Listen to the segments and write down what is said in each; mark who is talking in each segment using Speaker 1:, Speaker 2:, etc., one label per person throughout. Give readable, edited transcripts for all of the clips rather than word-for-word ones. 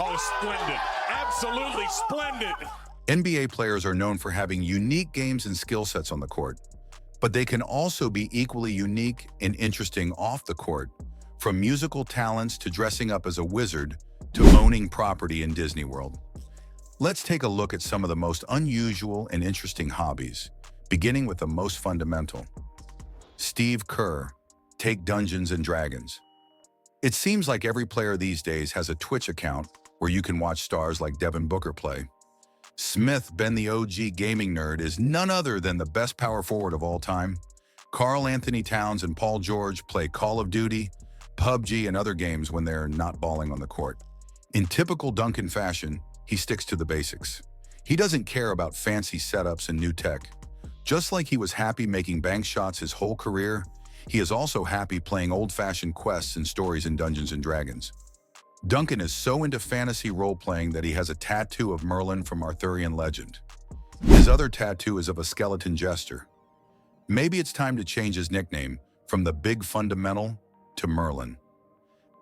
Speaker 1: Oh, splendid. Absolutely splendid.
Speaker 2: NBA players are known for having unique games and skill sets on the court, but they can also be equally unique and interesting off the court, from musical talents to dressing up as a wizard to owning property in Disney World. Let's take a look at some of the most unusual and interesting hobbies, beginning with the most fundamental. Steve Kerr, take Dungeons and Dragons. It seems like every player these days has a Twitch account where you can watch stars like Devin Booker play. Smith, Ben the OG gaming nerd, is none other than the best power forward of all time. Karl Anthony Towns and Paul George play Call of Duty, PUBG, and other games when they're not balling on the court. In typical Duncan fashion, he sticks to the basics. He doesn't care about fancy setups and new tech. Just like he was happy making bank shots his whole career, he is also happy playing old-fashioned quests and stories in Dungeons and Dragons. Duncan is so into fantasy role-playing that he has a tattoo of Merlin from Arthurian legend. His other tattoo is of a skeleton jester. Maybe it's time to change his nickname from the Big Fundamental to Merlin.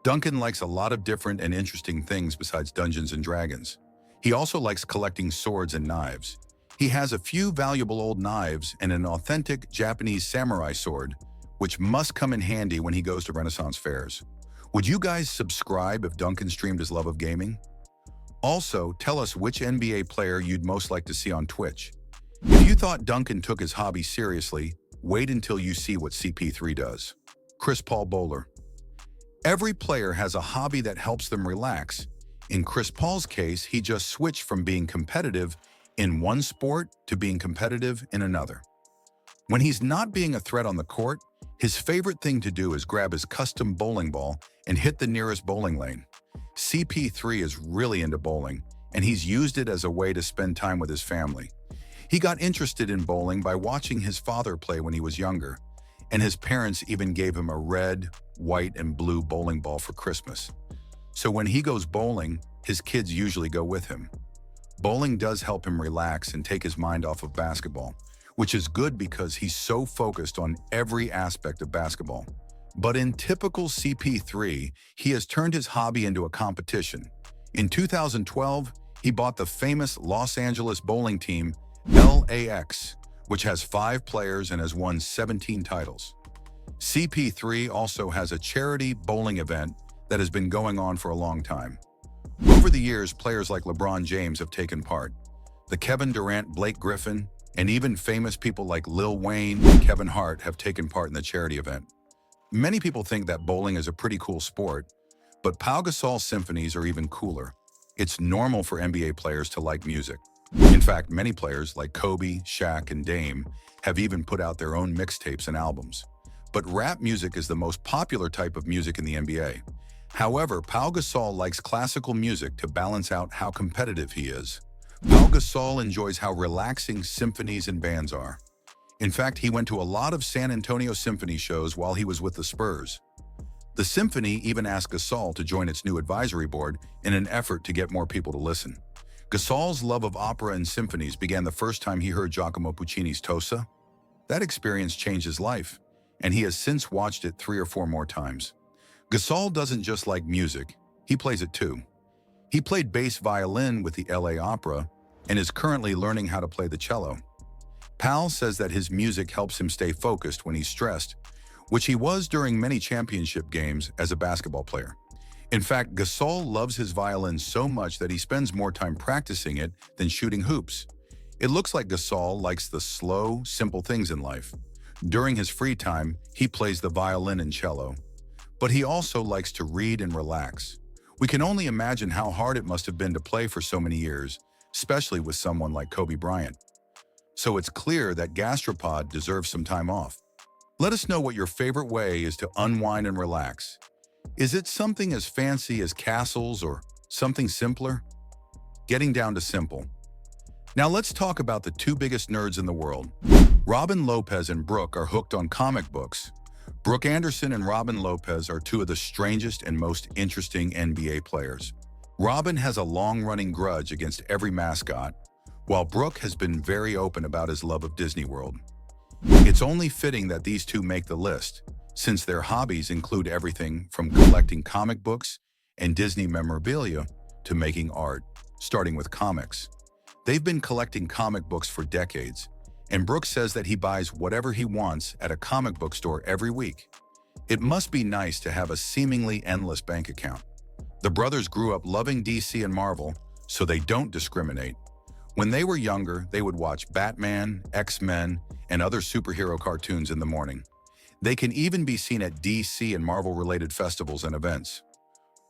Speaker 2: Duncan likes a lot of different and interesting things besides Dungeons and Dragons. He also likes collecting swords and knives. He has a few valuable old knives and an authentic Japanese samurai sword, which must come in handy when he goes to Renaissance fairs. Would you guys subscribe if Duncan streamed his love of gaming? Also, tell us which NBA player you'd most like to see on Twitch. If you thought Duncan took his hobby seriously, wait until you see what CP3 does. Chris Paul Bowler. Every player has a hobby that helps them relax. In Chris Paul's case, he just switched from being competitive in one sport to being competitive in another. When he's not being a threat on the court, his favorite thing to do is grab his custom bowling ball and hit the nearest bowling lane. CP3 is really into bowling, and he's used it as a way to spend time with his family. He got interested in bowling by watching his father play when he was younger, and his parents even gave him a red, white, and blue bowling ball for Christmas. So when he goes bowling, his kids usually go with him. Bowling does help him relax and take his mind off of basketball, which is good because he's so focused on every aspect of basketball. But in typical CP3, he has turned his hobby into a competition. In 2012, he bought the famous Los Angeles bowling team, LAX, which has 5 players and has won 17 titles. CP3 also has a charity bowling event that has been going on for a long time. Over the years, players like LeBron James have taken part. The Kevin Durant, Blake Griffin, and even famous people like Lil Wayne and Kevin Hart have taken part in the charity event. Many people think that bowling is a pretty cool sport, but Pau Gasol symphonies are even cooler. It's normal for NBA players to like music. In fact, many players like Kobe, Shaq, and Dame have even put out their own mixtapes and albums. But rap music is the most popular type of music in the NBA. However, Pau Gasol likes classical music to balance out how competitive he is. Pau Gasol enjoys how relaxing symphonies and bands are. In fact, he went to a lot of San Antonio Symphony shows while he was with the Spurs. The Symphony even asked Gasol to join its new advisory board in an effort to get more people to listen. Gasol's love of opera and symphonies began the first time he heard Giacomo Puccini's Tosa. That experience changed his life, and he has since watched it 3 or 4 more times. Gasol doesn't just like music, he plays it too. He played bass violin with the LA Opera and is currently learning how to play the cello. Pal says that his music helps him stay focused when he's stressed, which he was during many championship games as a basketball player. In fact, Gasol loves his violin so much that he spends more time practicing it than shooting hoops. It looks like Gasol likes the slow, simple things in life. During his free time, he plays the violin and cello. But he also likes to read and relax. We can only imagine how hard it must have been to play for so many years, especially with someone like Kobe Bryant. So it's clear that Gastropod deserves some time off. Let us know what your favorite way is to unwind and relax. Is it something as fancy as castles or something simpler? Getting down to simple. Now let's talk about the 2 biggest nerds in the world. Robin Lopez and Brooke are hooked on comic books. Brooke Anderson and Robin Lopez are 2 of the strangest and most interesting NBA players. Robin has a long-running grudge against every mascot, while Brooke has been very open about his love of Disney World. It's only fitting that these 2 make the list, since their hobbies include everything from collecting comic books and Disney memorabilia to making art, starting with comics. They've been collecting comic books for decades, and Brooks says that he buys whatever he wants at a comic book store every week. It must be nice to have a seemingly endless bank account. The brothers grew up loving DC and Marvel, so they don't discriminate. When they were younger, they would watch Batman, X-Men, and other superhero cartoons in the morning. They can even be seen at DC and Marvel-related festivals and events.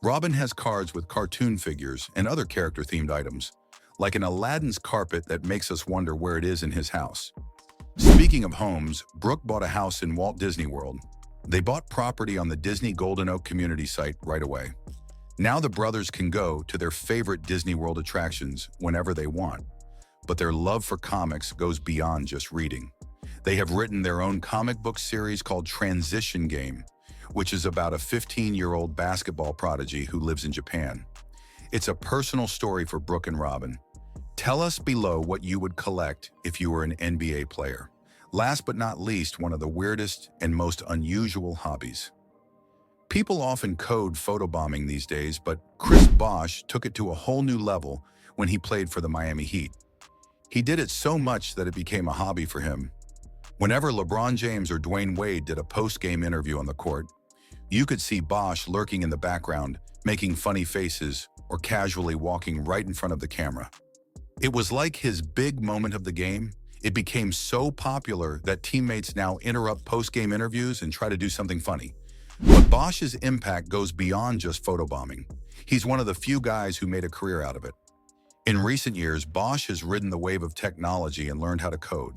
Speaker 2: Robin has cards with cartoon figures and other character-themed items, like an Aladdin's carpet that makes us wonder where it is in his house. Speaking of homes, Brooke bought a house in Walt Disney World. They bought property on the Disney Golden Oak community site right away. Now the brothers can go to their favorite Disney World attractions whenever they want. But their love for comics goes beyond just reading. They have written their own comic book series called Transition Game, which is about a 15-year-old basketball prodigy who lives in Japan. It's a personal story for Brooke and Robin. Tell us below what you would collect if you were an NBA player. Last but not least, one of the weirdest and most unusual hobbies. People often code photobombing these days, but Chris Bosh took it to a whole new level when he played for the Miami Heat. He did it so much that it became a hobby for him. Whenever LeBron James or Dwayne Wade did a post-game interview on the court, you could see Bosh lurking in the background, making funny faces or casually walking right in front of the camera. It was like his big moment of the game. It became so popular that teammates now interrupt post-game interviews and try to do something funny. But Bosh's impact goes beyond just photobombing. He's one of the few guys who made a career out of it. In recent years, Bosh has ridden the wave of technology and learned how to code.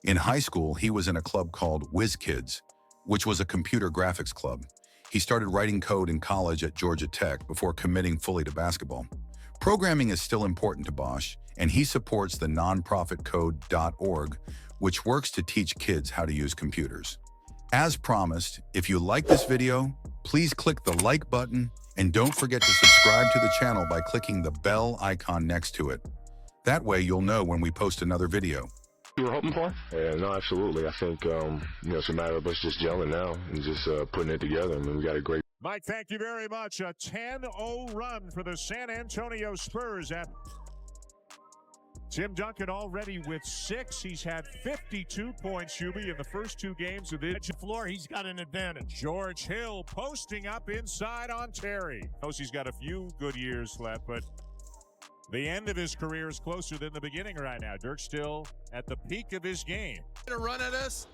Speaker 2: In high school, he was in a club called Whiz Kids, which was a computer graphics club. He started writing code in college at Georgia Tech before committing fully to basketball. Programming is still important to Bosh, and he supports the nonprofit code.org, which works to teach kids how to use computers. As promised, if you like this video, please click the like button and don't forget to subscribe to the channel by clicking the bell icon next to it. That way you'll know when we post another video.
Speaker 3: You were hoping for? Yeah, no, absolutely. I think, it's a matter of us just gelling now and just putting it together. I mean, we got a great.
Speaker 1: Mike, thank you very much. A 10-0 run for the San Antonio Spurs. Tim Duncan already with 6. He's had 52 points, Hubie, in the first 2 games of the floor. He's got an advantage. George Hill posting up inside on Terry. Knows he's got a few good years left, but the end of his career is closer than the beginning right now. Dirk still at the peak of his game.
Speaker 4: To run at us,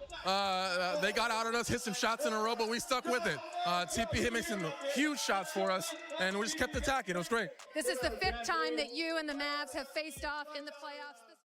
Speaker 4: they got out at us, hit some shots in a row, but we stuck with it. TP hit making some huge shots for us, and we just kept attacking. It was great.
Speaker 5: This is the 5th time that you and the Mavs have faced off in the playoffs.